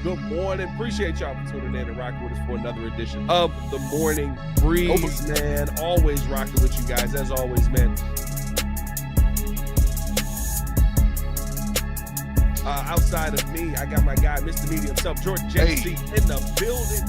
Good morning. Appreciate y'all for tuning in and rocking with us for another edition of the Morning Breeze, man. Always rocking with you guys, as always, man. Outside of me, I got my guy, Mr. Media himself, Jordan JC, in the building.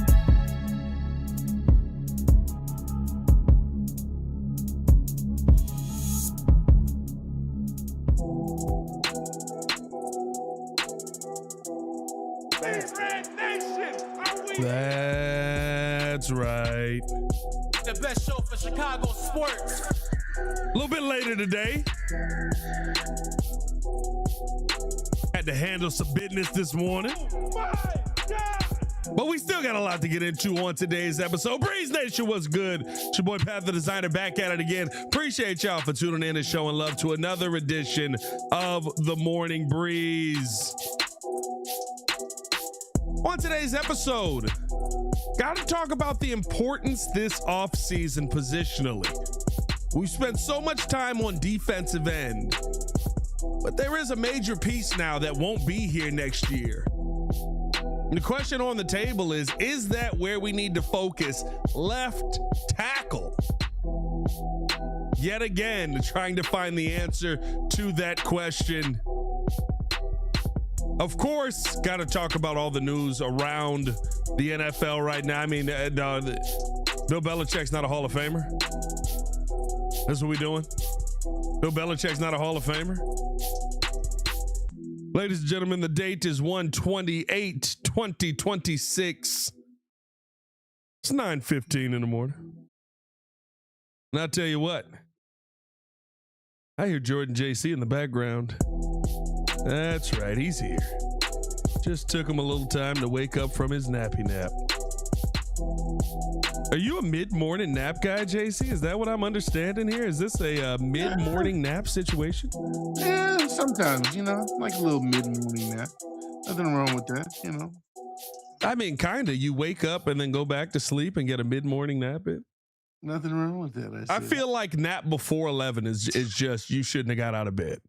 That's right. The best show for Chicago sports. A little bit later today. Had to handle some business this morning. But we still got a lot to get into on today's episode. Breeze Nation, what's good? It's your boy Pat the Designer back at it again. Appreciate y'all for tuning in and showing love to another edition of the Morning Breeze. On today's episode, got to talk about the importance this offseason positionally. We've spent so much time on defensive end, but there is a major piece now that won't be here next year. And the question on the table is that where we need to focus? Left tackle. Yet again, trying to find the answer to that question. Of course, got to talk about all the news around the NFL right now. I mean, Bill Belichick's not a Hall of Famer. That's what we doing. Bill Belichick's not a Hall of Famer. Ladies and gentlemen, the date is 1/28/2026. It's 9:15 in the morning. And I'll tell you what, I hear Jordan JC in the background. That's right, he's here. Just took him a little time to wake up from his nappy nap. Are you a mid-morning nap guy, JC? Is that what I'm understanding here? Is this a mid-morning nap situation? Yeah, sometimes, like a little mid-morning nap. Nothing wrong with that, I mean, kind of. You wake up and then go back to sleep and get a mid-morning nap in? Nothing wrong with that, I feel like nap before 11 is just, you shouldn't have got out of bed.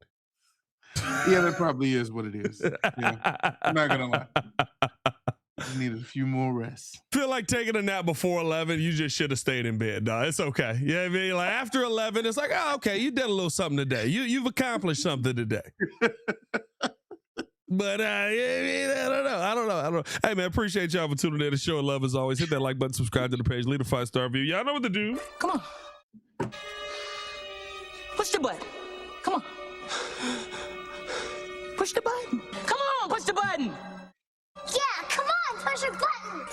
Yeah, that probably is what it is. Yeah. I'm not gonna lie. You need a few more rests. Feel like taking a nap before 11, you just should have stayed in bed, dog. It's okay. You know what I mean? Like after 11, it's like, oh, okay, you did a little something today. You've accomplished something today. But I don't know. Hey man, appreciate y'all for tuning in to show love as always. Hit that like button, subscribe to the page, leave a 5-star review. Y'all know what to do. Come on. Push the button. Come on. Push the button. Come on, push the button. Yeah, come on, push your button.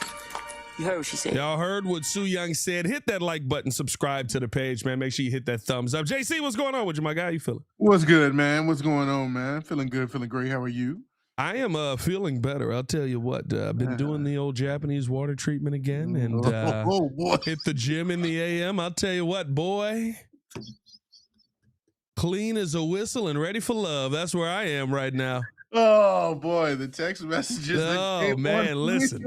You heard what she said. Y'all heard what Sue Young said. Hit that like button, subscribe to the page, man. Make sure you hit that thumbs up. JC, what's going on with you, my guy? How you feeling? What's good, man? What's going on, man? Feeling good, feeling great. How are you? I am feeling better. I'll tell you what. I've been doing the old Japanese water treatment again and boy. hit the gym in the AM. I'll tell you what, boy. Clean as a whistle and ready for love. That's where I am right now. Oh boy, the text messages. Oh man, listen.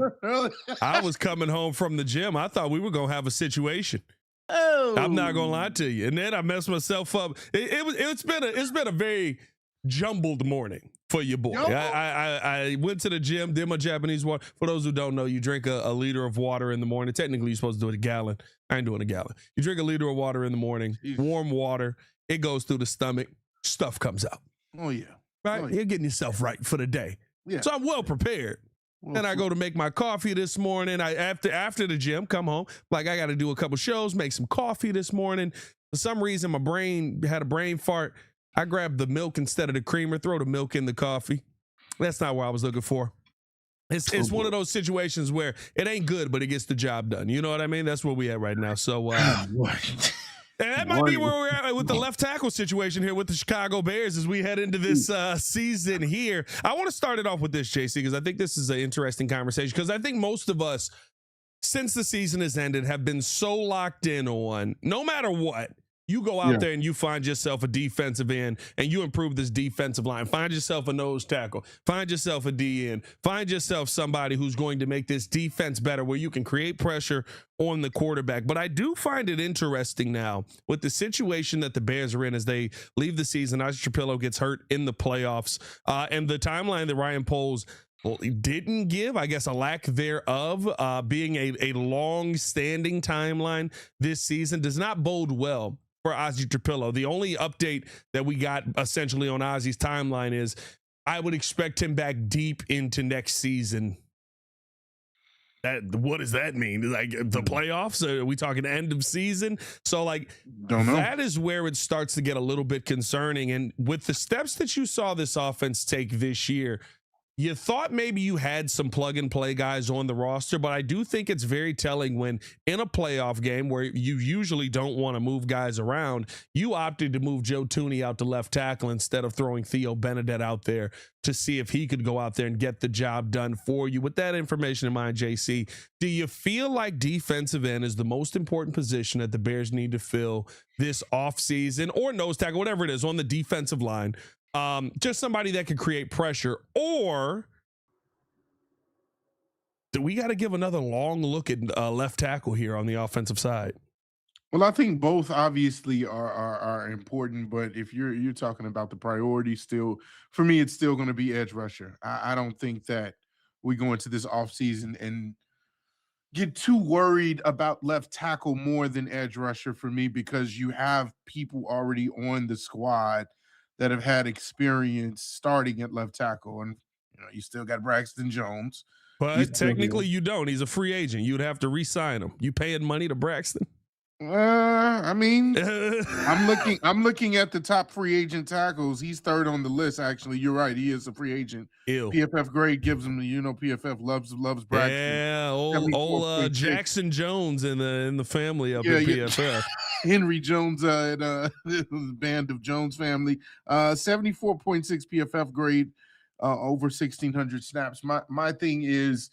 I was coming home from the gym. I thought we were gonna have a situation. Oh, I'm not gonna lie to you. And then I messed myself up. It's been a very jumbled morning for your boy. I went to the gym, did my Japanese water. For those who don't know, you drink a liter of water in the morning. Technically, you're supposed to do it a gallon. I ain't doing a gallon. You drink a liter of water in the morning, warm water. It goes through the stomach. Stuff comes out. Oh yeah. Right? You're getting yourself right for the day. Yeah. So I'm well prepared. And I go to make my coffee this morning. After the gym, come home. Like I got to do a couple shows, make some coffee this morning. For some reason, my brain had a brain fart. I grabbed the milk instead of the creamer, throw the milk in the coffee. That's not what I was looking for. It's one of those situations where it ain't good, but it gets the job done. You know what I mean? That's where we at right now. So and that might be where we're at with the left tackle situation here with the Chicago Bears as we head into this season here. I want to start it off with this, JC, because I think this is an interesting conversation because I think most of us, since the season has ended, have been so locked in on no matter what, You go out there and you find yourself a defensive end and you improve this defensive line. Find yourself a nose tackle. Find yourself a DN. Find yourself somebody who's going to make this defense better where you can create pressure on the quarterback. But I do find it interesting now with the situation that the Bears are in as they leave the season. Isaac Trapillo gets hurt in the playoffs, and the timeline that Ryan Poles didn't give, I guess, a lack thereof, being a long-standing timeline this season does not bode well for Ozzie Trapillo. The only update that we got essentially on Ozzie's timeline is I would expect him back deep into next season. What does that mean? Like the playoffs? Are we talking end of season? So like, don't know. That is where it starts to get a little bit concerning. And with the steps that you saw this offense take this year, you thought maybe you had some plug and play guys on the roster, but I do think it's very telling when in a playoff game where you usually don't want to move guys around, you opted to move Joe Thuney out to left tackle instead of throwing Theo Benedette out there to see if he could go out there and get the job done for you. With that information in mind, JC, do you feel like defensive end is the most important position that the Bears need to fill this offseason, or nose tackle, whatever it is, on the defensive line? Just somebody that could create pressure, or do we got to give another long look at left tackle here on the offensive side? Well, I think both obviously are important, but if you're talking about the priority, still for me, it's still going to be edge rusher. I don't think that we go into this offseason and get too worried about left tackle more than edge rusher for me, because you have people already on the squad that have had experience starting at left tackle, and you still got Braxton Jones. But technically, you don't. He's a free agent. You'd have to re-sign him. You paying money to Braxton? I mean, I'm looking at the top free agent tackles. He's third on the list. Actually, you're right. He is a free agent. Ew. PFF grade gives him PFF loves Braxton. Yeah, old Jackson Jones in the family up at PFF. Henry Jones and the band of Jones family. 74.6 PFF grade, over 1,600 snaps. My thing is,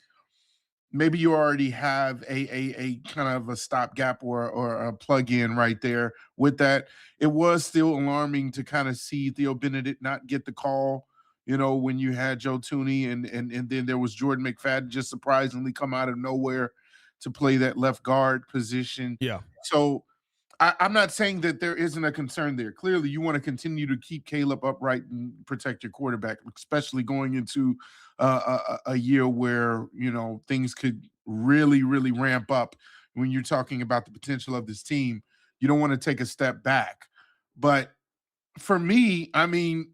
maybe you already have a kind of a stopgap or a plug-in right there with that. It was still alarming to kind of see Theo Benedict not get the call, when you had Joe Thuney and then there was Jordan McFadden just surprisingly come out of nowhere to play that left guard position. Yeah. So I'm not saying that there isn't a concern there. Clearly, you want to continue to keep Caleb upright and protect your quarterback, especially going into a year where things could really, really ramp up. When you're talking about the potential of this team, you don't want to take a step back. But for me, I mean,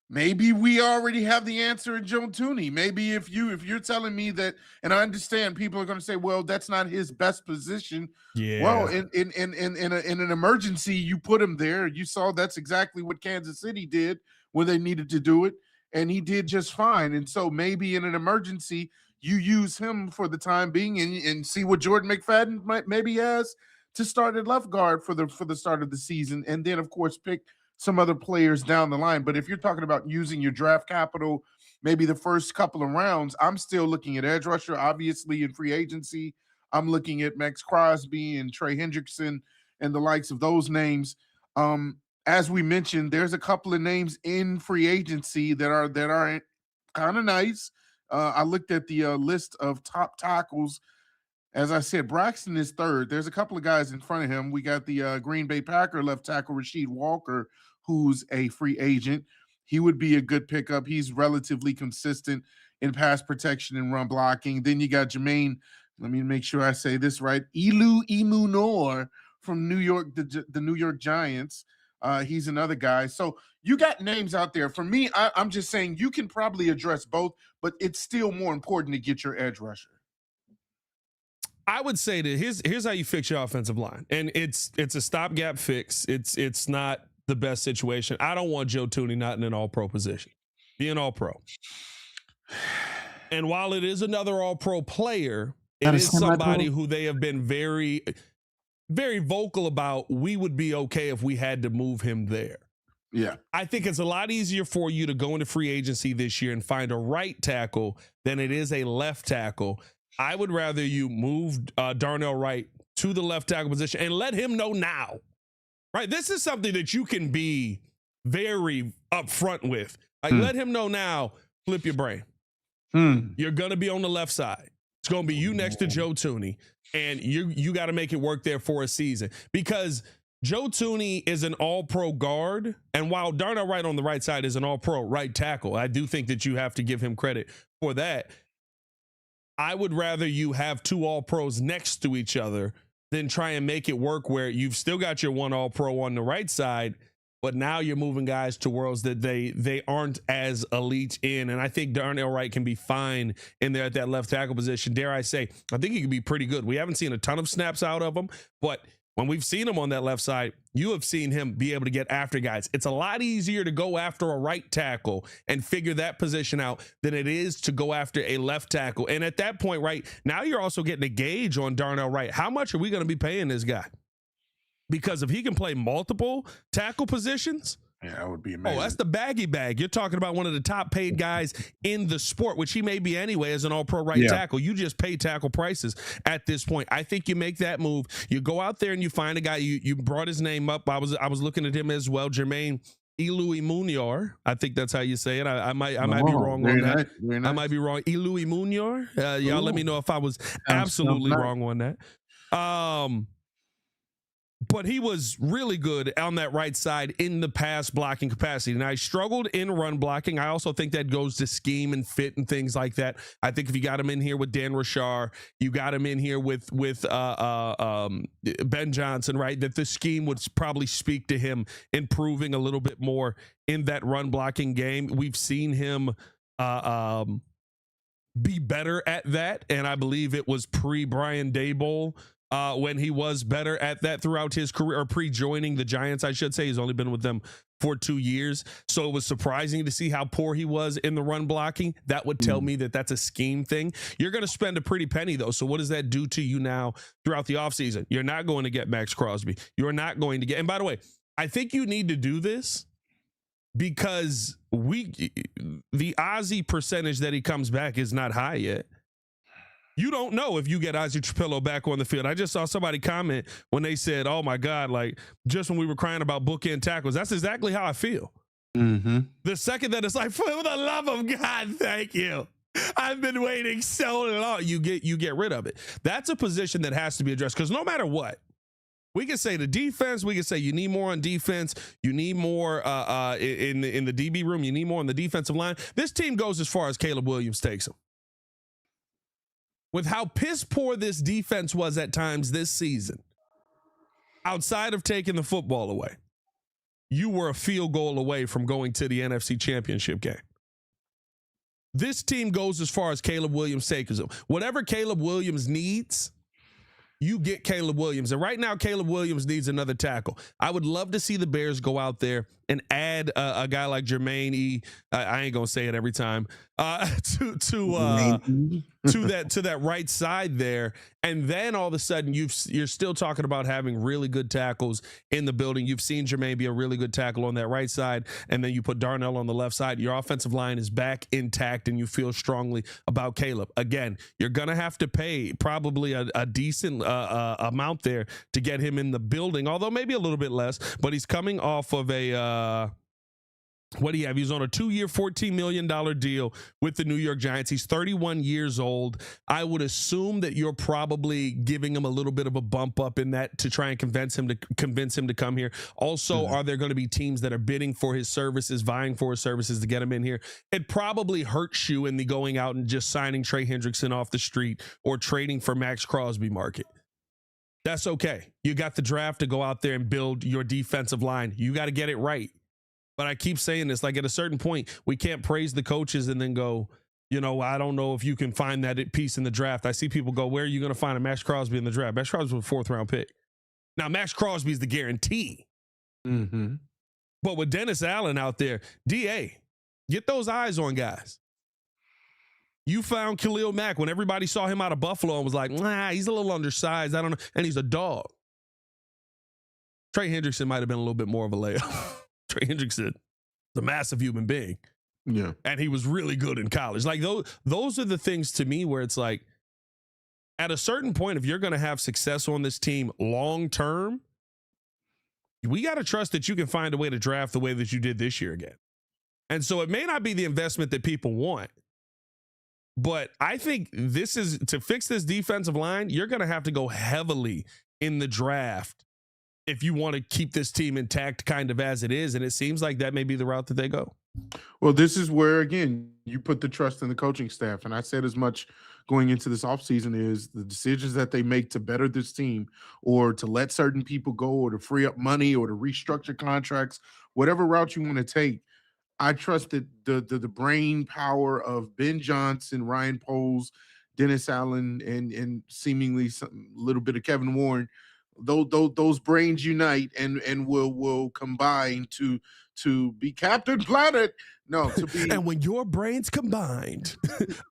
maybe we already have the answer in Joe Thuney. Maybe if you're telling me that, and I understand people are going to say, well, that's not his best position. Yeah. Well, in an emergency, you put him there. You saw that's exactly what Kansas City did when they needed to do it, and he did just fine. And so maybe in an emergency, you use him for the time being and see what Jordan McFadden maybe has to start at left guard for the start of the season, and then of course pick some other players down the line. But if you're talking about using your draft capital, maybe the first couple of rounds, I'm still looking at edge rusher. Obviously, in free agency, I'm looking at Max Crosby and Trey Hendrickson and the likes of those names. As we mentioned, there's a couple of names in free agency that are kind of nice. I looked at the list of top tackles. As I said, Braxton is third. There's a couple of guys in front of him. We got the Green Bay Packer left tackle Rasheed Walker, who's a free agent. He would be a good pickup. He's relatively consistent in pass protection and run blocking. Then you got Jermaine, let me make sure I say this right, Ilu Imunor from New York, the New York Giants. He's another guy. So you got names out there. For me, I'm just saying you can probably address both, but it's still more important to get your edge rusher. I would say that here's how you fix your offensive line, and it's a stopgap fix. It's not the best situation. I don't want Joe Thuney not in an all-pro position. Be an all-pro. And while it is another all-pro player, it is somebody who they have been very, very vocal about. We would be okay if we had to move him there. Yeah. I think it's a lot easier for you to go into free agency this year and find a right tackle than it is a left tackle. I would rather you move Darnell Wright to the left tackle position and let him know now right? This is something that you can be very upfront with. Like, let him know now, flip your brain. You're going to be on the left side. It's going to be you next to Joe Tooney, and you got to make it work there for a season, because Joe Tooney is an all-pro guard, and while Darnell Wright on the right side is an all-pro right tackle, I do think that you have to give him credit for that. I would rather you have two all-pros next to each other than try and make it work where you've still got your one all-pro on the right side, but now you're moving guys to worlds that they aren't as elite in. And I think Darnell Wright can be fine in there at that left tackle position. Dare I say, I think he can be pretty good. We haven't seen a ton of snaps out of him, but when we've seen him on that left side, you have seen him be able to get after guys. It's a lot easier to go after a right tackle and figure that position out than it is to go after a left tackle. And at that point, right, now you're also getting a gauge on Darnell Wright. How much are we going to be paying this guy? Because if he can play multiple tackle positions, yeah, that would be amazing. Oh, that's the baggy bag. You're talking about one of the top paid guys in the sport, which he may be anyway as an all-pro right tackle. You just pay tackle prices at this point. I think you make that move. You go out there and you find a guy. You brought his name up. I was looking at him as well, Jermaine Eluimunior. I think that's how you say it. I might be wrong on that. Nice. I might be wrong. Eluimunior. Y'all let me know if I was absolutely wrong on that. But he was really good on that right side in the pass blocking capacity. Now, he struggled in run blocking. I also think that goes to scheme and fit and things like that. I think if you got him in here with Dan Rashar, you got him in here with Ben Johnson, right, that the scheme would probably speak to him improving a little bit more in that run blocking game. We've seen him be better at that, and I believe it was pre-Brian Daboll when he was better at that throughout his career, or pre-joining the Giants, I should say. He's only been with them for 2 years. So it was surprising to see how poor he was in the run blocking. That would tell me that that's a scheme thing. You're going to spend a pretty penny, though. So what does that do to you now throughout the offseason? You're not going to get Max Crosby. You're not going to get, and by the way, I think you need to do this because the Ozzie percentage that he comes back is not high yet. You don't know if you get Ozzie Trapillo back on the field. I just saw somebody comment when they said, oh, my God, like, just when we were crying about bookend tackles. That's exactly how I feel. The second that it's like, for the love of God, thank you. I've been waiting so long. You get rid of it. That's a position that has to be addressed, because no matter what, we can say the defense, we can say you need more on defense, you need more in the DB room, you need more on the defensive line. This team goes as far as Caleb Williams takes them. With how piss poor this defense was at times this season, outside of taking the football away, you were a field goal away from going to the NFC Championship game. This team goes as far as Caleb Williams takes them. Whatever Caleb Williams needs, you get Caleb Williams. And right now, Caleb Williams needs another tackle. I would love to see the Bears go out there and add a guy like Jermaine I ain't gonna say it every time to that right side there, and then all of a sudden you're still talking about having really good tackles in the building. You've seen Jermaine be a really good tackle on that right side, and then you put Darnell on the left side. Your offensive line is back intact, and you feel strongly about Caleb. Again, you're gonna have to pay probably a decent amount there to get him in the building, although maybe a little bit less. But he's coming off of a what do you have? He's on a 2-year, $14 million deal with the New York Giants. He's 31 years old. I would assume that you're probably giving him a little bit of a bump up in that to try and convince him to come here. Also, are there going to be teams that are bidding for his services, vying for his services to get him in here? It probably hurts you in the going out and just signing Trey Hendrickson off the street or trading for Max Crosby market. That's okay. You got the draft to go out there and build your defensive line. You got to get it right. But I keep saying this, like at a certain point, we can't praise the coaches and then go, you know, I don't know if you can find that piece in the draft. I see people go, where are you going to find a Max Crosby in the draft? Max Crosby was a 4th-round pick. Now, Max Crosby is the guarantee. But with Dennis Allen out there, DA, get those eyes on guys. You found Khalil Mack when everybody saw him out of Buffalo and was like, nah, he's a little undersized. I don't know. And he's a dog. Trey Hendrickson might have been a little bit more of a layup. Trey Hendrickson is a massive human being. Yeah. And he was really good in college. Like those are the things to me where it's like, at a certain point, if you're going to have success on this team long term, we got to trust that you can find a way to draft the way that you did this year again. And so it may not be the investment that people want, but I think this is to fix this defensive line. You're going to have to go heavily in the draft if you want to keep this team intact kind of as it is. And it seems like that may be the route that they go. Well, this is where, again, you put the trust in the coaching staff. And I said as much going into this offseason is the decisions that they make to better this team or to let certain people go or to free up money or to restructure contracts, whatever route you want to take. I trust that the brain power of Ben Johnson, Ryan Poles, Dennis Allen, and seemingly a little bit of Kevin Warren, those brains unite and will combine to be Captain Planet. No, to be. And when your brains combined,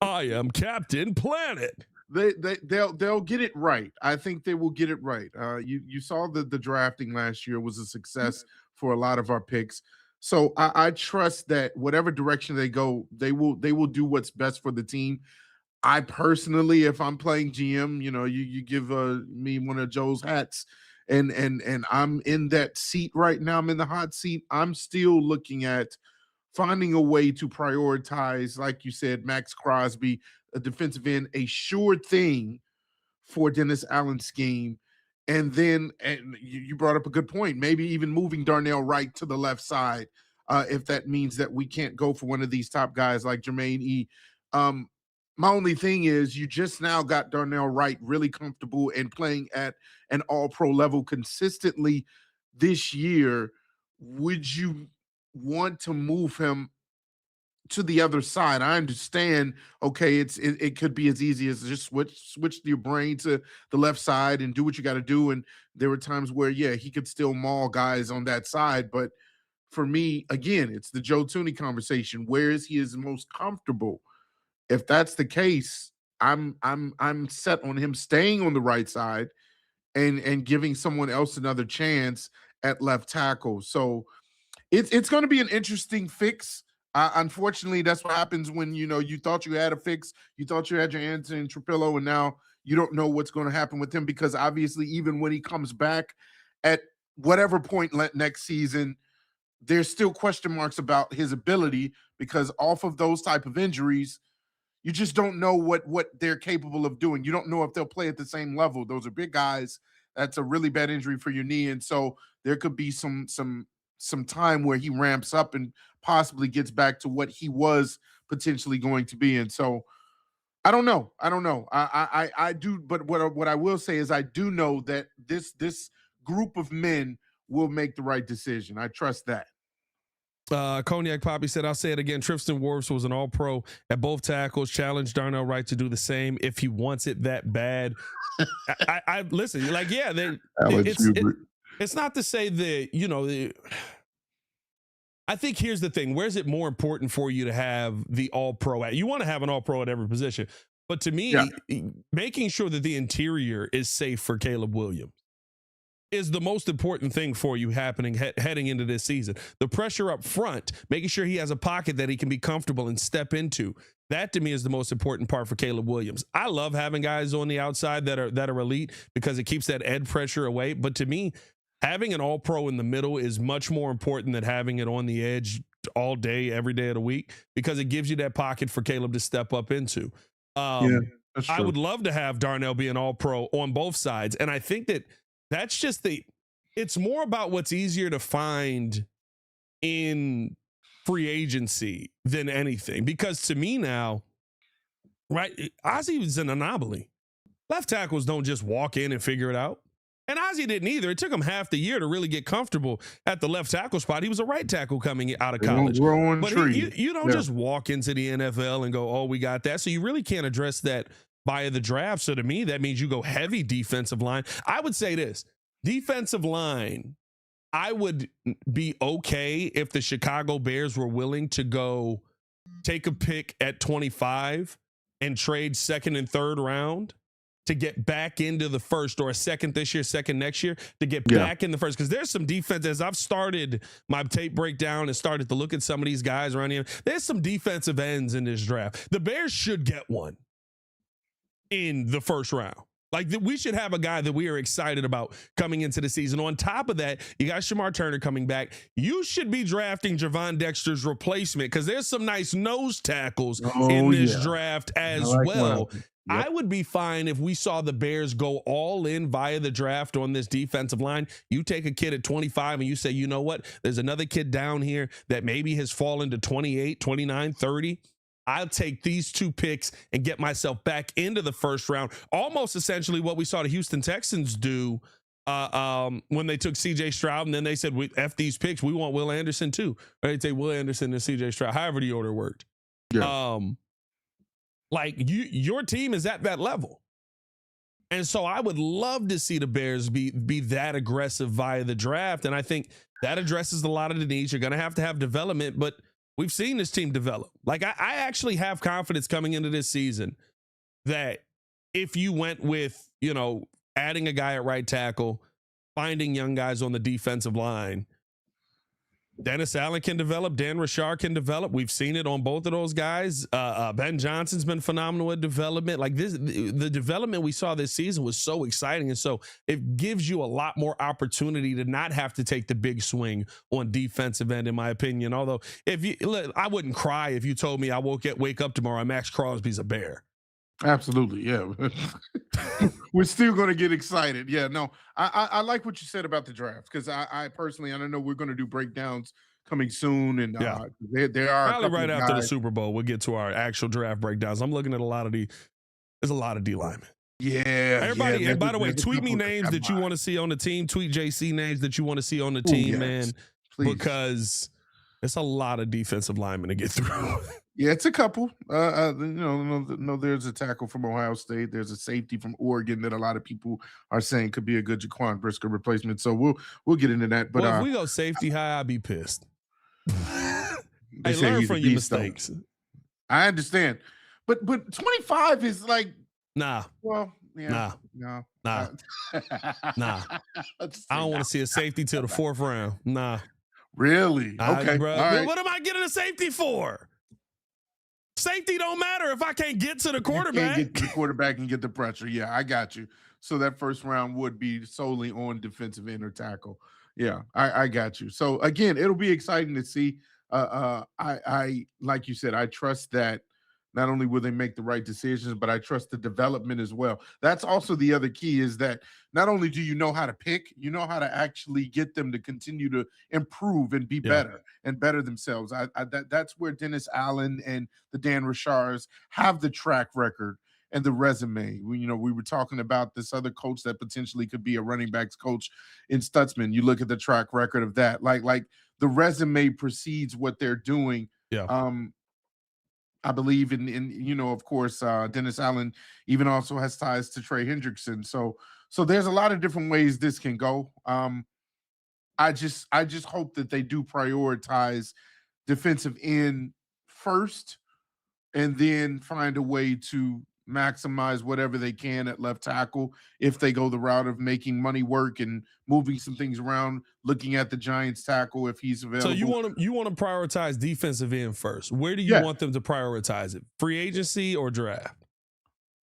I am Captain Planet. They'll get it right. I think they will get it right. You saw the drafting last year was a success for a lot of our picks. So I trust that whatever direction they go, they will do what's best for the team. I personally, if I'm playing GM, you give me one of Joe's hats, and I'm in that seat right now. I'm in the hot seat. I'm still looking at finding a way to prioritize, like you said, Max Crosby, a defensive end, a sure thing for Dennis Allen's scheme. And then you brought up a good point, maybe even moving Darnell Wright to the left side, if that means that we can't go for one of these top guys like Jermaine E. My only thing is you just now got Darnell Wright really comfortable and playing at an all-pro level consistently this year. Would you want to move him to the other side? I understand, okay, it could be as easy as just switch your brain to the left side and do what you got to do. And there were times where, yeah, he could still maul guys on that side. But for me, again, it's the Joe Thuney conversation. Where is he is most comfortable? If that's the case, I'm set on him staying on the right side and giving someone else another chance at left tackle. So it's going to be an interesting fix. Unfortunately, that's what happens when you thought you had a fix, you thought you had your answer in Trapillo, and now you don't know what's going to happen with him, because obviously even when he comes back at whatever point next season, there's still question marks about his ability, because off of those type of injuries, you just don't know what they're capable of doing. You don't know if they'll play at the same level. Those are big guys. That's a really bad injury for your knee, and so there could be some time where he ramps up and possibly gets back to what he was potentially going to be. And so I don't know. I do, but what I will say is I do know that this group of men will make the right decision. I trust that. Cognac Poppy said, I'll say it again. Tristan Wirfs was an all-pro at both tackles, challenged Darnell Wright to do the same if he wants it that bad. I listen, like, yeah, it's not to say that, I think here's the thing. Where's it more important for you to have the all-pro at? You want to have an all-pro at every position. But to me, making sure that the interior is safe for Caleb Williams is the most important thing for you heading into this season. The pressure up front, making sure he has a pocket that he can be comfortable and step into. That to me is the most important part for Caleb Williams. I love having guys on the outside that are elite because it keeps that edge pressure away. But to me, having an all-pro in the middle is much more important than having it on the edge all day, every day of the week, because it gives you that pocket for Caleb to step up into. That's true. I would love to have Darnell be an all-pro on both sides. And I think that's just it's more about what's easier to find in free agency than anything. Because to me now, right, Ozzie is an anomaly. Left tackles don't just walk in and figure it out. And Ozzie didn't either. It took him half the year to really get comfortable at the left tackle spot. He was a right tackle coming out of college. But you don't just walk into the NFL and go, oh, we got that. So you really can't address that via the draft. So to me, that means you go heavy defensive line. I would say this, defensive line, I would be okay if the Chicago Bears were willing to go take a pick at 25 and trade second and third round to get back into the first, or a second this year, second next year, to get back in the first. Because there's some defense, as I've started my tape breakdown and started to look at some of these guys around here, there's some defensive ends in this draft. The Bears should get one in the first round. Like we should have a guy that we are excited about coming into the season. On top of that, you got Shamar Turner coming back. You should be drafting Javon Dexter's replacement because there's some nice nose tackles in this draft as well. Yep. I would be fine if we saw the Bears go all in via the draft on this defensive line. You take a kid at 25 and you say, you know what? There's another kid down here that maybe has fallen to 28, 29, 30. I'll take these 2 picks and get myself back into the first round. Almost essentially what we saw the Houston Texans do when they took C.J. Stroud, and then they said, F these picks. We want Will Anderson too. Or they take Will Anderson and C.J. Stroud, however the order worked. Yeah. Like your team is at that level. And so I would love to see the Bears be that aggressive via the draft. And I think that addresses a lot of the needs. You're going to have development, but we've seen this team develop. Like I actually have confidence coming into this season that if you went with, adding a guy at right tackle, finding young guys on the defensive line, Dennis Allen can develop, Dan Rashard can develop. We've seen it on both of those guys. Ben Johnson's been phenomenal at development. Like the development we saw this season was so exciting. And so it gives you a lot more opportunity to not have to take the big swing on defensive end, in my opinion. Although I wouldn't cry if you told me I wake up tomorrow and Max Crosby's a Bear. Absolutely. Yeah. We're still going to get excited. Yeah, no, I like what you said about the draft because I personally, I don't know, we're going to do breakdowns coming soon. And there are probably right after the Super Bowl, we'll get to our actual draft breakdowns. I'm looking at there's a lot of D linemen. Yeah. Everybody, and by the way, tweet me names that you want to see on the team. Tweet JC names that you want to see on the team, man. Please. Because it's a lot of defensive linemen to get through. Yeah, it's a couple. There's a tackle from Ohio State. There's a safety from Oregon that a lot of people are saying could be a good Jaquan Brisker replacement. So we'll get into that. But if we go safety high, I'd be pissed. Hey, learn from your mistakes. I understand, but 25 is like nah. Well, yeah, nah. I don't want to see a safety till the 4th round. Nah. Really? Okay, bro. Right. What am I getting a safety for? Safety don't matter if I can't get to the quarterback. You can't get to the quarterback and get the pressure. Yeah, I got you. So that first round would be solely on defensive end or tackle. Yeah, I got you. So again, it'll be exciting to see. I like you said, I trust that not only will they make the right decisions, but I trust the development as well. That's also the other key is that not only do you know how to pick, you know how to actually get them to continue to improve and be better and better themselves. That's where Dennis Allen and the Dan Rashards have the track record and the resume. We were talking about this other coach that potentially could be a running backs coach in Stutzman. You look at the track record of that. Like the resume precedes what they're doing. Yeah. I believe in of course, Dennis Allen even also has ties to Trey Hendrickson. So there's a lot of different ways this can go. I just hope that they do prioritize defensive end first and then find a way to maximize whatever they can at left tackle if they go the route of making money work and moving some things around, looking at the Giants tackle if he's available. So you want to prioritize defensive end first. Where do you want them to prioritize it? Free agency or draft?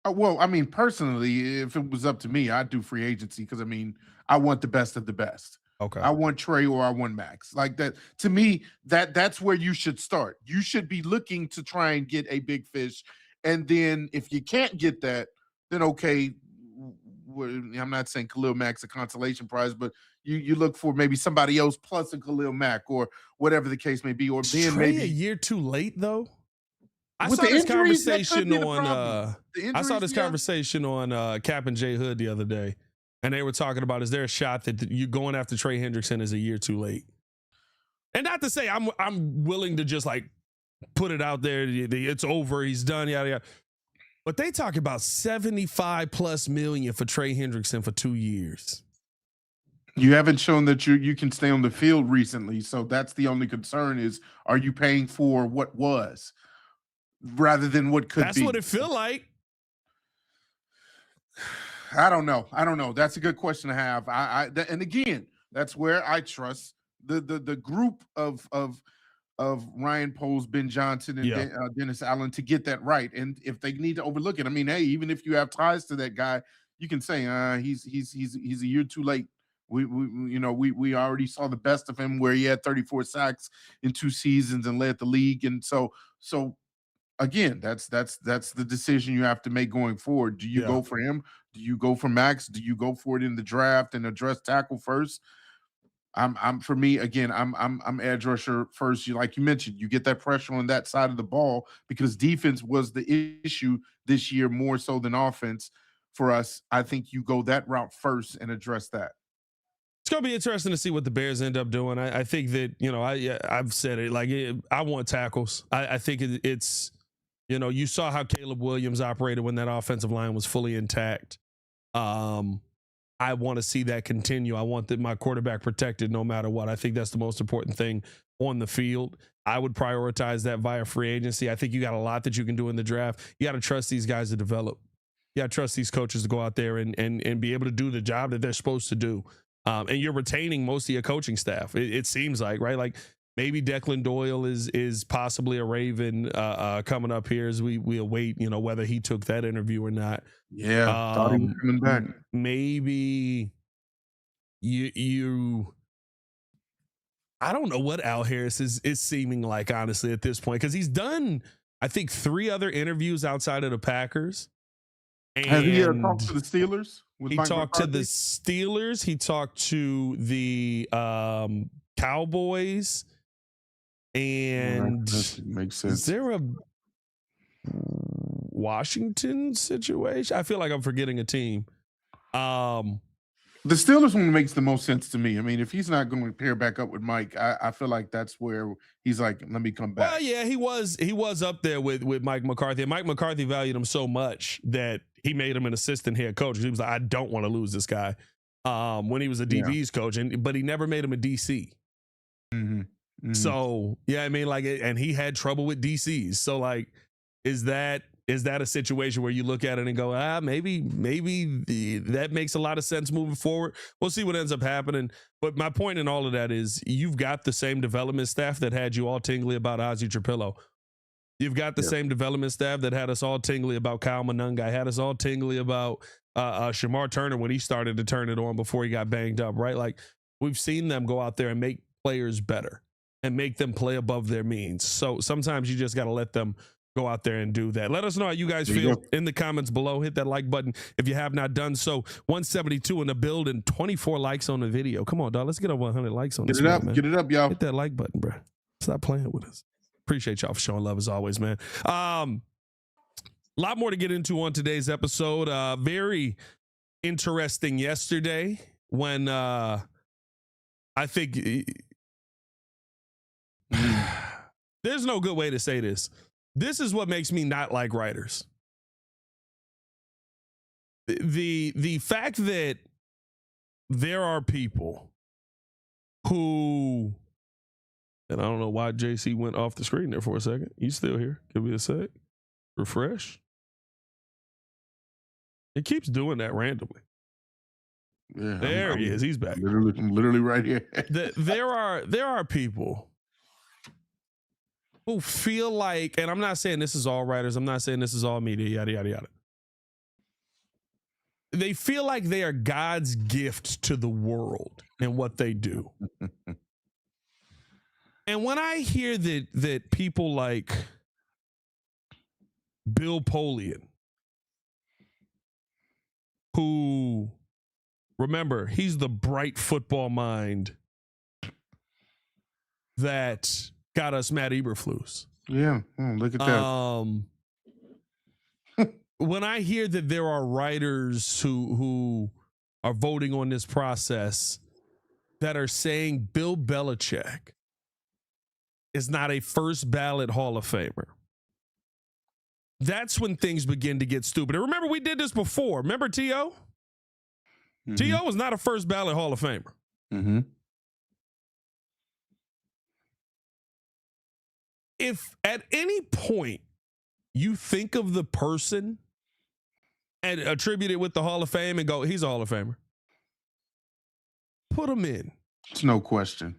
Well, I mean, personally, if it was up to me, I'd do free agency because, I mean, I want the best of the best. Okay. I want Trey or I want Max. Like that, to me, that's where you should start. You should be looking to try and get a big fish. And then if you can't get that, then okay, I'm not saying Khalil Mack's a consolation prize, but you look for maybe somebody else plus a Khalil Mack or whatever the case may be. Or then Trey maybe a year too late though. I saw this conversation on Cap and J Hood the other day, and they were talking about, is there a shot that you going after Trey Hendrickson is a year too late? And not to say I'm willing to just like put it out there, it's over, he's done, yada yada. But they talk about $75+ million for Trey Hendrickson for 2 years. You haven't shown that you can stay on the field recently, so that's the only concern is, are you paying for what was rather than what could be? That's what it feel like. I don't know. That's a good question to have. And again, that's where I trust the group of Ryan Poles, Ben Johnson, and Dennis Allen to get that right. And if they need to overlook it, I mean, hey, even if you have ties to that guy, you can say he's a year too late. We already saw the best of him where he had 34 sacks in 2 seasons and led the league. And so again, that's the decision you have to make going forward. Do you go for him? Do you go for Max? Do you go for it in the draft and address tackle first? For me again, I'm edge rusher first. Like you mentioned, you get that pressure on that side of the ball because defense was the issue this year more so than offense for us. I think you go that route first and address that. It's going to be interesting to see what the Bears end up doing. I think that, I've said it, like I want tackles. I think it's, you saw how Caleb Williams operated when that offensive line was fully intact. I want to see that continue. I want my quarterback protected no matter what. I think that's the most important thing on the field. I would prioritize that via free agency. I think you got a lot that you can do in the draft. You got to trust these guys to develop. You got to trust these coaches to go out there and be able to do the job that they're supposed to do. And you're retaining most of your coaching staff. It seems like, right? Like maybe Declan Doyle is possibly a Raven coming up here as we await, whether he took that interview or not. Yeah, thought he was coming back. Maybe you I don't know what Al Harris is seeming like, honestly, at this point, because he's done, I think, 3 other interviews outside of the Packers. And has he talked to the Steelers? He talked to the Steelers. He talked to the Cowboys. And that makes sense. Is there a Washington situation? I feel like I'm forgetting a team. The Steelers one makes the most sense to me. I mean, if he's not going to pair back up with Mike, I feel like that's where he's like, let me come back. Well, yeah, he was up there with Mike McCarthy. And Mike McCarthy valued him so much that he made him an assistant head coach. He was like, I don't want to lose this guy. When he was a DB's coach, but he never made him a DC. Mm-hmm. Mm-hmm. So yeah, I mean, like, and he had trouble with DCs. So like, is that a situation where you look at it and go, maybe that makes a lot of sense moving forward? We'll see what ends up happening. But my point in all of that is you've got the same development staff that had you all tingly about Ozzie Trapillo. You've got the same development staff that had us all tingly about Kyle Monunga, had us all tingly about Shamar Turner when he started to turn it on before he got banged up, right? Like, we've seen them go out there and make players better and make them play above their means. So sometimes you just got to let them go out there and do that. Let us know how you guys feel in the comments below. Hit that like button if you have not done so. 172 in the building, 24 likes on the video. Come on, dog. Let's get over 100 likes on this. Get it up, y'all. Hit that like button, bro. Stop playing with us. Appreciate y'all for showing love as always, man. A lot more to get into on today's episode. Very interesting yesterday when I think there's no good way to say this. This is what makes me not like writers. The fact that there are people who, and I don't know why JC went off the screen there for a second. He's still here. Give me a sec. Refresh. It keeps doing that randomly. Yeah, there he is. He's back. Literally right here. There are people who feel like, and I'm not saying this is all writers, I'm not saying this is all media, yada, yada, yada. They feel like they are God's gift to the world and what they do. And when I hear that people like Bill Polian, who, remember, he's the bright football mind that got us Matt Eberflus. Yeah, look at that. When I hear that there are writers who are voting on this process that are saying Bill Belichick is not a first ballot Hall of Famer, that's when things begin to get stupid. And remember, we did this before. Remember T.O.? Mm-hmm. T.O. was not a first ballot Hall of Famer. Mm-hmm. If at any point you think of the person and attribute it with the Hall of Fame and go, he's a Hall of Famer, put him in. It's no question.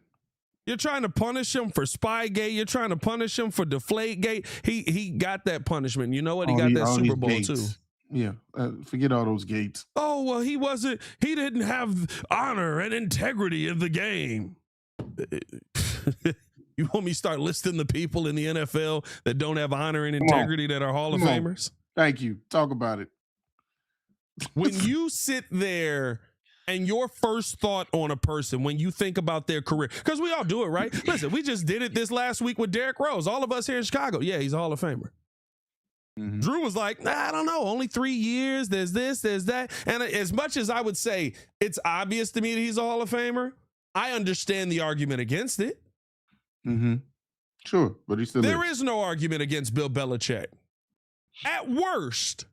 You're trying to punish him for Spygate. You're trying to punish him for Deflategate. He got that punishment. You know what? He got that Super Bowl too. Yeah, forget all those gates. Oh, well, he didn't have honor and integrity in the game. You want me to start listing the people in the NFL that don't have honor and integrity that are Hall of Famers? Thank you. Talk about it. When you sit there and your first thought on a person, when you think about their career, because we all do it, right? Listen, we just did it this last week with Derrick Rose. All of us here in Chicago. Yeah, he's a Hall of Famer. Mm-hmm. Drew was like, nah, I don't know. Only 3 years. There's this, there's that. And as much as I would say it's obvious to me that he's a Hall of Famer, I understand the argument against it. Mm-hmm. Sure, but he still There is no argument against Bill Belichick. At worst,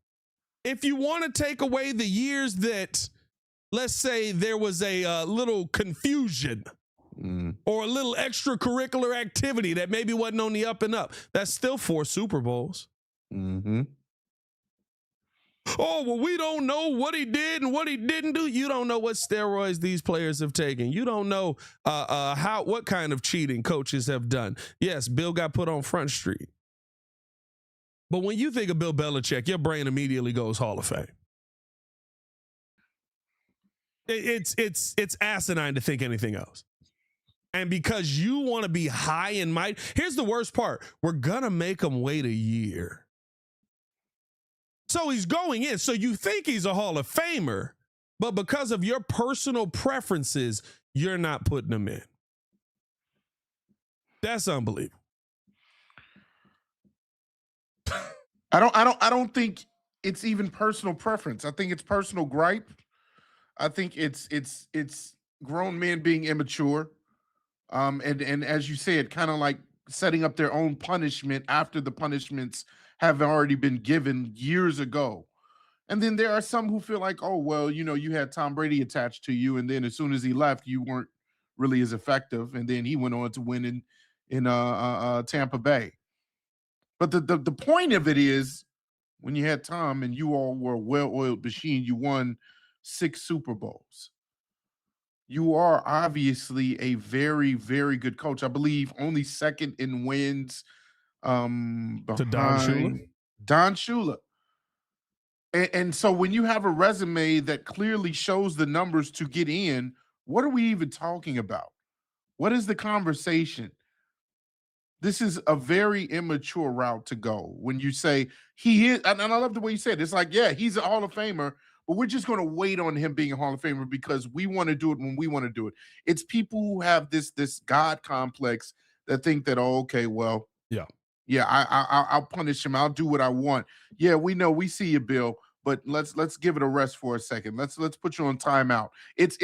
if you want to take away the years that, let's say, there was a little confusion or a little extracurricular activity that maybe wasn't on the up and up, that's still 4 Super Bowls. Mm-hmm. Oh, well, we don't know what he did and what he didn't do. You don't know what steroids these players have taken. You don't know what kind of cheating coaches have done. Yes, Bill got put on Front Street. But when you think of Bill Belichick, your brain immediately goes Hall of Fame. It's asinine to think anything else. And because you want to be high and mighty, here's the worst part. We're going to make him wait a year. So he's going in. So you think he's a Hall of Famer, but because of your personal preferences, you're not putting him in. That's unbelievable. I don't think it's even personal preference. I think it's personal gripe. I think it's grown men being immature. And as you said, kind of like setting up their own punishment after the punishments have already been given years ago. And then there are some who feel like, oh, well, you had Tom Brady attached to you, and then as soon as he left, you weren't really as effective, and then he went on to win in Tampa Bay. But the point of it is, when you had Tom and you all were a well-oiled machine, you won 6 Super Bowls. You are obviously a very, very good coach. I believe only second in wins behind to Don Shula. Don Shula. And so when you have a resume that clearly shows the numbers to get in, what are we even talking about? What is the conversation? This is a very immature route to go when you say he is. And I love the way you said it. It's like, yeah, he's a Hall of Famer, but we're just going to wait on him being a Hall of Famer because we want to do it when we want to do it. It's people who have this God complex that think that, oh, okay, well, yeah, I'll punish him. I'll do what I want. Yeah, we know, we see you, Bill, but let's give it a rest for a second. Let's put you on timeout. It's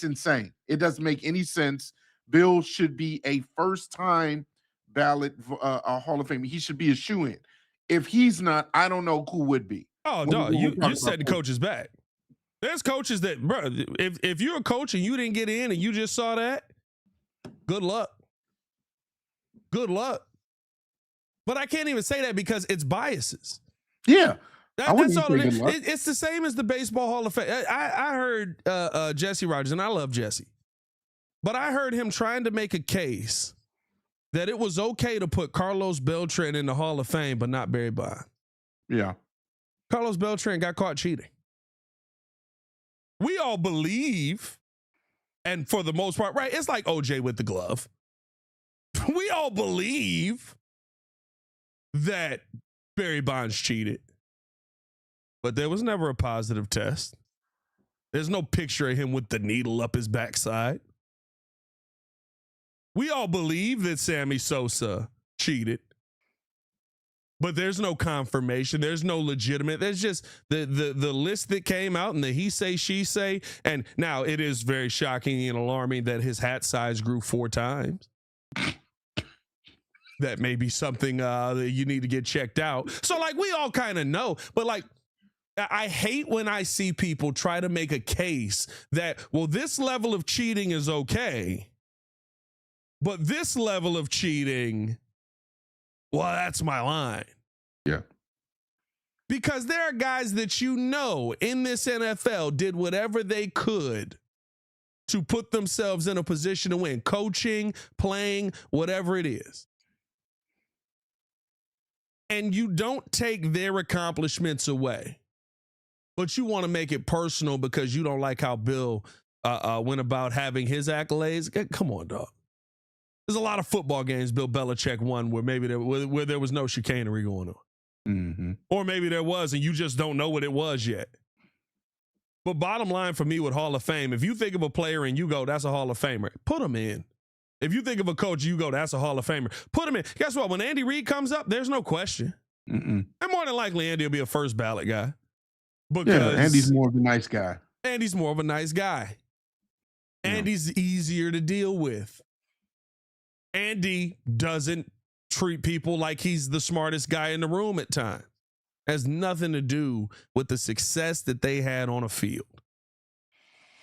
insane. It doesn't make any sense. Bill should be a first-time ballot a Hall of Fame. He should be a shoo-in. If he's not, I don't know who would be. Oh, no, you setting coaches back. There's coaches that, bro, if you're a coach and you didn't get in and you just saw that, good luck. Good luck. But I can't even say that because it's biases. Yeah. That's all it is. It's the same as the Baseball Hall of Fame. I heard Jesse Rogers, and I love Jesse, but I heard him trying to make a case that it was okay to put Carlos Beltran in the Hall of Fame, but not Barry Bonds. Yeah. Carlos Beltran got caught cheating. We all believe, and for the most part, right, it's like OJ with the glove. We all believe that Barry Bonds cheated, but there was never a positive test. There's no picture of him with the needle up his backside. We all believe that Sammy Sosa cheated, but there's no confirmation. There's no legitimate. There's just the list that came out and the he say, she say. And now it is very shocking and alarming that his hat size grew 4 times. That may be something that you need to get checked out. So, like, we all kind of know, but like, I hate when I see people try to make a case that, well, this level of cheating is okay, but this level of cheating, well, that's my line. Yeah. Because there are guys that in this NFL did whatever they could to put themselves in a position to win, coaching, playing, whatever it is. And you don't take their accomplishments away. but you want to make it personal because you don't like how Bill went about having his accolades. Come on, dog. There's a lot of football games Bill Belichick won where maybe where there was no chicanery going on. Mm-hmm. Or maybe there was and you just don't know what it was yet. But bottom line for me with Hall of Fame, if you think of a player and you go, that's a Hall of Famer, put him in. If you think of a coach, you go, that's a Hall of Famer, put him in. Guess what? When Andy Reid comes up, there's no question. Mm-mm. And more than likely, Andy will be a first ballot guy. Because Andy's more of a nice guy. Andy's more of a nice guy. Yeah. Andy's easier to deal with. Andy doesn't treat people like he's the smartest guy in the room at times. Has nothing to do with the success that they had on a field.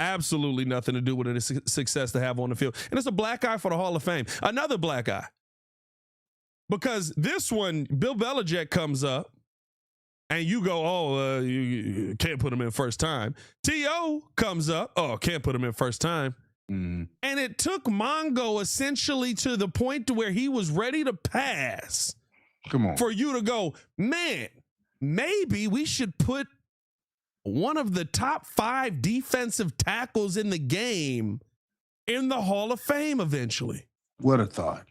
Absolutely nothing to do with the success they have on the field. And it's a black guy for the Hall of Fame. Another black guy. Because this one, Bill Belichick comes up and you go, you can't put him in first time. T.O. comes up, can't put him in first time. Mm-hmm. And it took Mongo essentially to the point to where he was ready to pass. Come on. For you to go, man, maybe we should put one of the top 5 defensive tackles in the game in the Hall of Fame eventually. What a thought.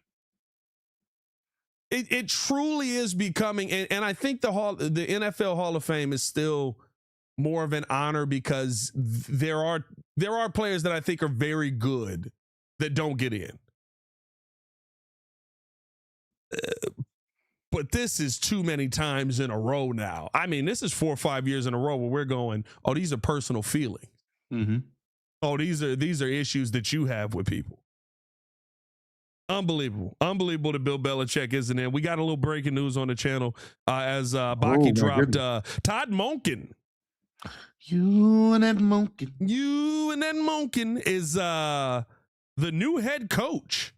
It truly is becoming, and I think the NFL Hall of Fame is still more of an honor because there are players that I think are very good that don't get in. But this is too many times in a row now. I mean, this is 4 or 5 years in a row where we're going, these are personal feelings. Mm-hmm. These are issues that you have with people. Unbelievable that Bill Belichick isn't in. We got a little breaking news on the channel as Baki dropped Todd Monken. You and that Monken is the new head coach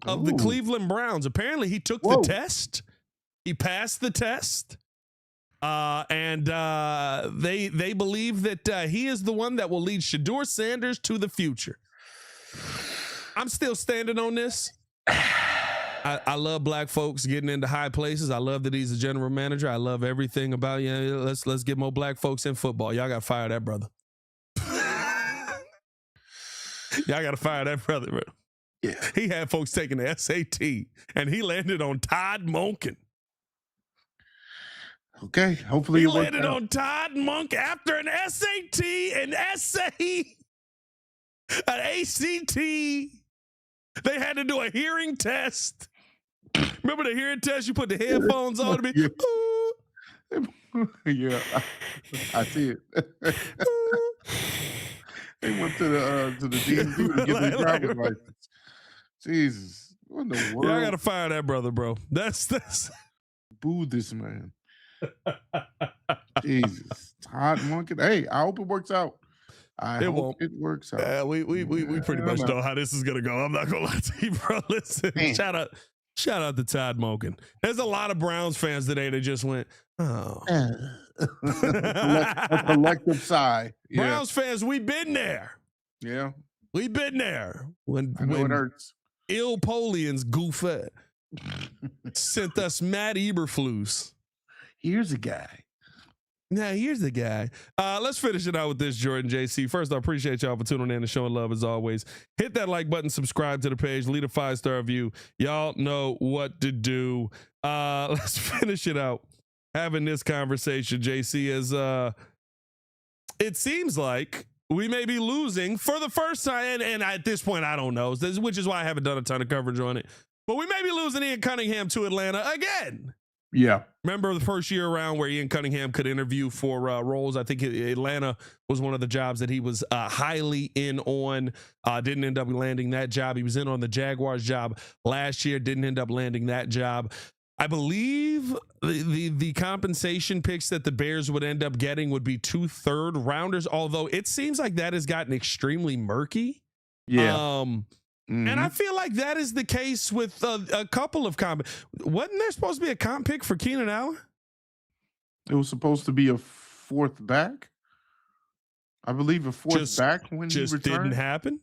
of the Cleveland Browns. Apparently, he took the test. He passed the test. And they believe that he is the one that will lead Shedeur Sanders to the future. I'm still standing on this. I love black folks getting into high places. I love that he's a general manager. I love everything about let's get more black folks in football. Y'all got to fire that brother. Y'all got to fire that brother, bro. Yeah. He had folks taking the SAT and he landed on Todd Monken. Okay, hopefully he landed on Todd Monken after an SAT, an essay, an ACT. They had to do a hearing test. Remember the hearing test? You put the headphones on to be. Yeah, I see it. They went to the DMV to get their driver's license. Jesus, what in the world? Yeah, I gotta fire that brother, bro. That's boo this man. Jesus, Todd Monken. Hey, I hope it works out. I hope it works out. We pretty much know how this is gonna go. I'm not gonna lie to you, bro. Listen, shout out to Todd Monken. There's a lot of Browns fans today that just went, oh. A collective sigh. Yeah. Browns fans, we've been there. Yeah, we've been there. When it hurts. Ill Polians goof sent us Matt Eberflus. Here's a guy. Now, here's the guy. Let's finish it out with this, Jordan JC. First, I appreciate y'all for tuning in and showing love as always. Hit that like button, subscribe to the page, leave a 5-star review. Y'all know what to do. Let's finish it out. Having this conversation, JC, is it seems like we may be losing for the first time, and at this point, I don't know, which is why I haven't done a ton of coverage on it. But we may be losing Ian Cunningham to Atlanta again. Yeah. Remember the first year around where Ian Cunningham could interview for roles? I think Atlanta was one of the jobs that he was highly in on. Didn't end up landing that job. He was in on the Jaguars job last year. Didn't end up landing that job. I believe the compensation picks that the Bears would end up getting would be 2 third-rounders, although it seems like that has gotten extremely murky. Yeah. And I feel like that is the case with a couple of comp. Wasn't there supposed to be a comp pick for Keenan Allen? It was supposed to be a 4th back. I believe a 4th back when he returned. Just didn't happen?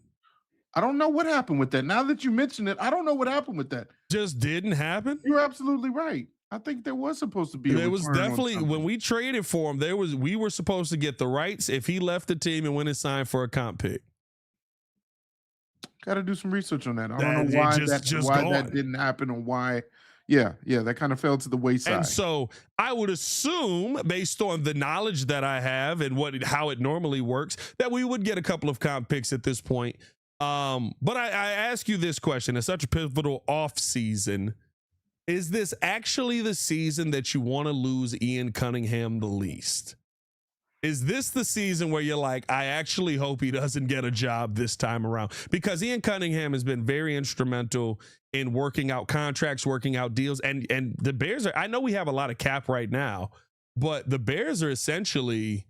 I don't know what happened with that. Now that you mention it, I don't know what happened with that. Just didn't happen? You're absolutely right. I think there was supposed to be a There was return on definitely something. when we traded for him, we were supposed to get the rights if he left the team and went and signed for a comp pick. Got to do some research on that. I That- don't know it why just that gone. didn't happen or why. Yeah, that kind of fell to the wayside. And so I would assume, based on the knowledge that I have and how it normally works, that we would get a couple of comp picks at this point. But I ask you this question: it's such a pivotal off season. Is this actually the season that you want to lose Ian Cunningham the least? Is this the season where you're like, I actually hope he doesn't get a job this time around? Because Ian Cunningham has been very instrumental in working out contracts, working out deals. And the Bears I know we have a lot of cap right now, but the Bears are essentially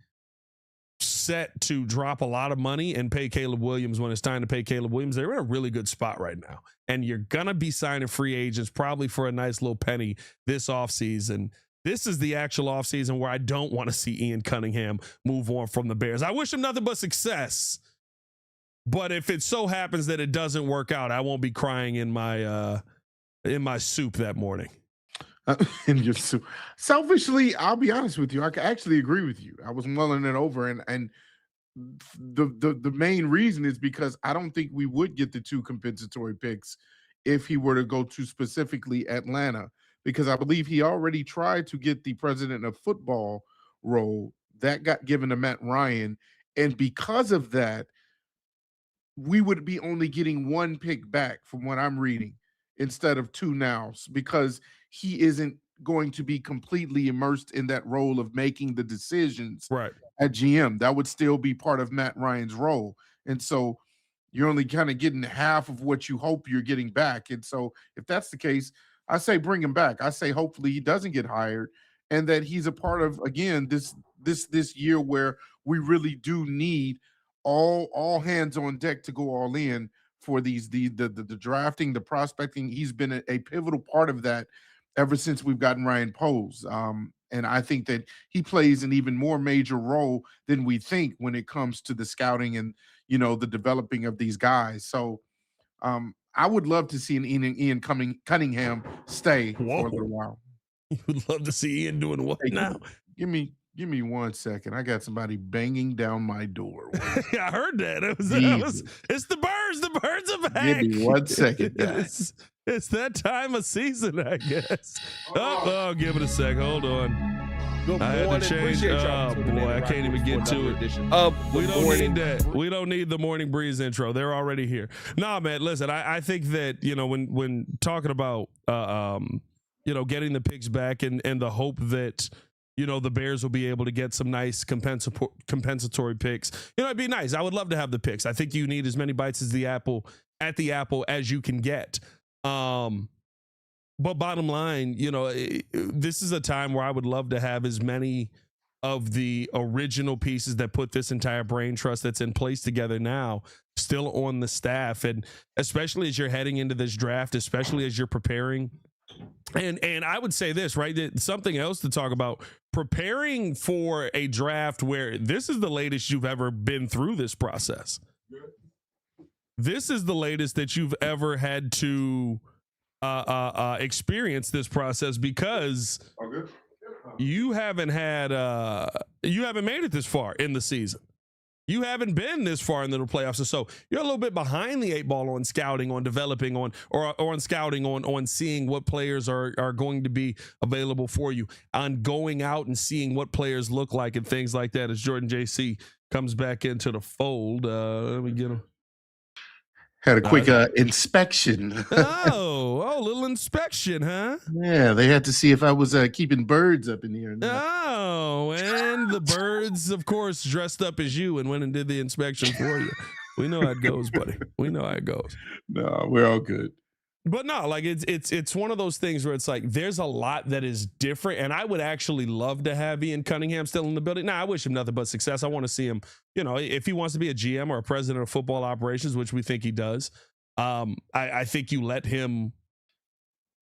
set to drop a lot of money and pay Caleb Williams when it's time to pay Caleb Williams. They're in a really good spot right now. And you're going to be signing free agents probably for a nice little penny this offseason. This is the actual offseason where I don't want to see Ian Cunningham move on from the Bears. I wish him nothing but success. But if it so happens that it doesn't work out, I won't be crying in my soup that morning. In your soup. Selfishly, I'll be honest with you. I actually agree with you. I was mulling it over, and the main reason is because I don't think we would get the 2 compensatory picks if he were to go to specifically Atlanta, because I believe he already tried to get the president of football role that got given to Matt Ryan, and because of that, we would be only getting 1 pick back from what I'm reading instead of 2 now, because he isn't going to be completely immersed in that role of making the decisions Right. at GM. That would still be part of Matt Ryan's role. And so you're only kind of getting half of what you hope you're getting back. And so if that's the case, I say bring him back. I say hopefully he doesn't get hired and that he's a part of, again, this year where we really do need all hands on deck to go all in for the drafting, the prospecting. He's been a pivotal part of that ever since we've gotten Ryan Poles. And I think that he plays an even more major role than we think when it comes to the scouting and, the developing of these guys. So I would love to see an Ian Cunningham stay for a little while. You would love to see Ian doing what now? Give me 1 second. I got somebody banging down my door. I heard that. It's the birds. The birds are back. Give me 1 second, guys. It's that time of season, I guess. Oh, give it a sec. Hold on. Good I had to morning. change. Appreciate y'all Oh for tuning in boy, I and can't rocking even with us get for to another it. edition of We the don't morning. need that. We don't need the Morning Breeze intro. They're already here. Nah, man. Listen, I think that when talking about getting the picks back and the hope that the Bears will be able to get some nice compensatory picks. It'd be nice. I would love to have the picks. I think you need as many bites as the apple as you can get. But bottom line, this is a time where I would love to have as many of the original pieces that put this entire brain trust that's in place together now still on the staff. And especially as you're heading into this draft, especially as you're preparing. And I would say this, right? That something else to talk about, preparing for a draft where this is the latest you've ever been through this process. This is the latest that you've ever had to experience this process, because you haven't made it this far in the season. You haven't been this far into the playoffs. So you're a little bit behind the 8 ball on scouting, on developing, on scouting, on seeing what players are going to be available for you, on going out and seeing what players look like and things like that. As Jordan JC comes back into the fold, let me get him. Had a quick inspection. a little inspection, huh? Yeah, they had to see if I was keeping birds up in here. Oh, and the birds, of course, dressed up as you and went and did the inspection for you. We know how it goes, buddy. We know how it goes. No, we're all good. But no, like it's one of those things where it's like there's a lot that is different, and I would actually love to have Ian Cunningham still in the building. Now, I wish him nothing but success. I want to see him, if he wants to be a GM or a president of football operations, which we think he does. I think you let him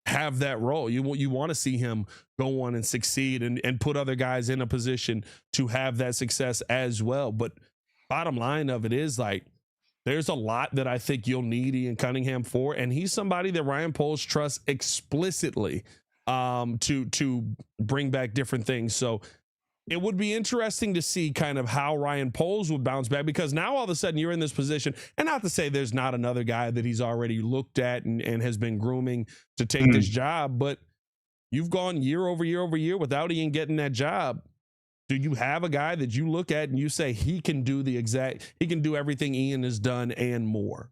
have that role. You want to see him go on and succeed and put other guys in a position to have that success as well. But bottom line of it is, like, there's a lot that I think you'll need Ian Cunningham for, and he's somebody that Ryan Poles trusts explicitly to bring back different things. So it would be interesting to see kind of how Ryan Poles would bounce back, because now all of a sudden you're in this position, and not to say there's not another guy that he's already looked at and has been grooming to take this job, but you've gone year over year over year without Ian getting that job. Do you have a guy that you look at and you say he can do everything Ian has done and more?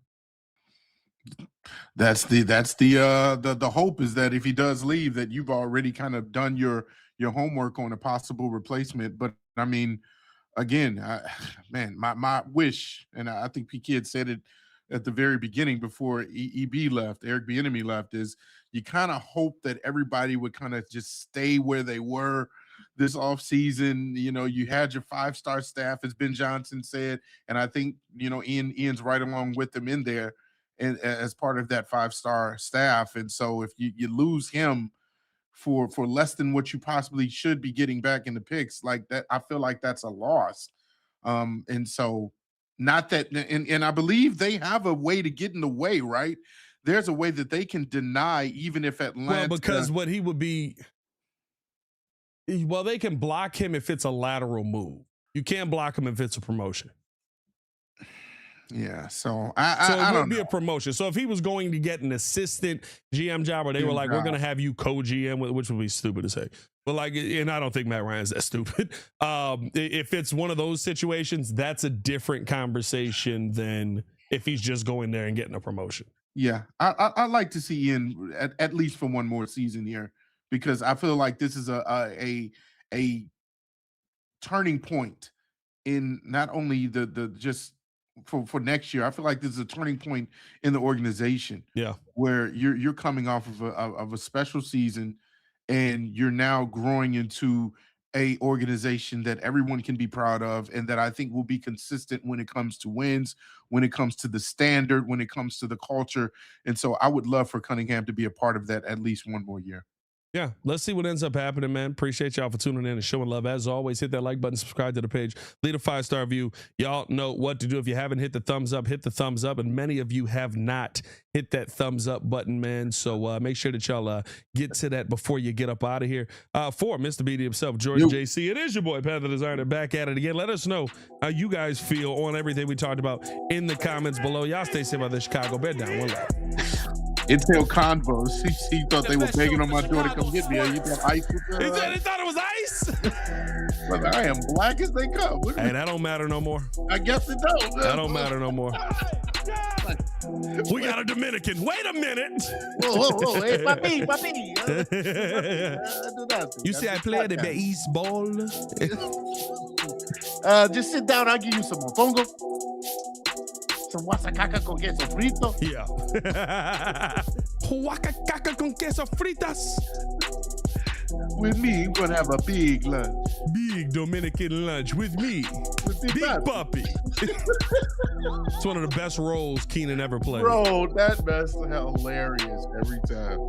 That's the hope, is that if he does leave, that you've already kind of done your homework on a possible replacement. But I mean, again, my wish, and I think P Kid said it at the very beginning before EB left, Eric Bieniemy left, is you kind of hope that everybody would kind of just stay where they were this offseason. You know, you had your 5-star staff, as Ben Johnson said, and I think, you know, Ian's right along with them in there, and as part of that 5-star staff. And so if you lose him for less than what you possibly should be getting back in the picks like that, I feel like that's a loss. And so not that, and I believe they have a way to get in the way, right? There's a way that they can deny, even if Atlanta. Well, because what he would be, well, they can block him if it's a lateral move. You can't block him if it's a promotion. Yeah, so it would be a promotion. So if he was going to get an assistant GM job, or they were like, we're going to have you co-GM, which would be stupid to say, but like, and I don't think Matt Ryan's that stupid. If it's one of those situations, that's a different conversation than if he's just going there and getting a promotion. Yeah, I like to see Ian at least for one more season here, because I feel like this is a turning point in not only the just for next year. I feel like this is a turning point in the organization. Yeah, where you're coming off of a special season, and you're now growing into a organization that everyone can be proud of, and that I think will be consistent when it comes to wins, when it comes to the standard, when it comes to the culture. And so I would love for Cunningham to be a part of that at least one more year. Yeah, let's see what ends up happening, man. Appreciate y'all for tuning in and showing love. As always, hit that like button, subscribe to the page, leave a 5-star review. Y'all know what to do. If you haven't hit the thumbs up, hit the thumbs up. And many of you have not hit that thumbs up button, man. So make sure that y'all get to that before you get up out of here. For Mr. BD himself, George JC, it is your boy, Panther Designer, back at it again. Let us know how you guys feel on everything we talked about in the comments below. Y'all stay safe out there, Chicago. Bed down. One love. Intel Convos. He thought they were begging on my door to come get me. You got ice with He said he thought it was ice. Brother, I am black as they come. Hey, that don't matter no more. I guess it don't. That don't matter no more. We got a Dominican. Wait a minute. Whoa. Hey, papi. You see, I played the baseball. Just sit down. I'll give you some mofongo. Some guasacaca con queso frito. Yeah. Guasacaca con queso fritas. With me, we're gonna have a big lunch. Big Dominican lunch with me. Big Puppy. It's one of the best roles Keenan ever played. Bro, that mess hilarious every time.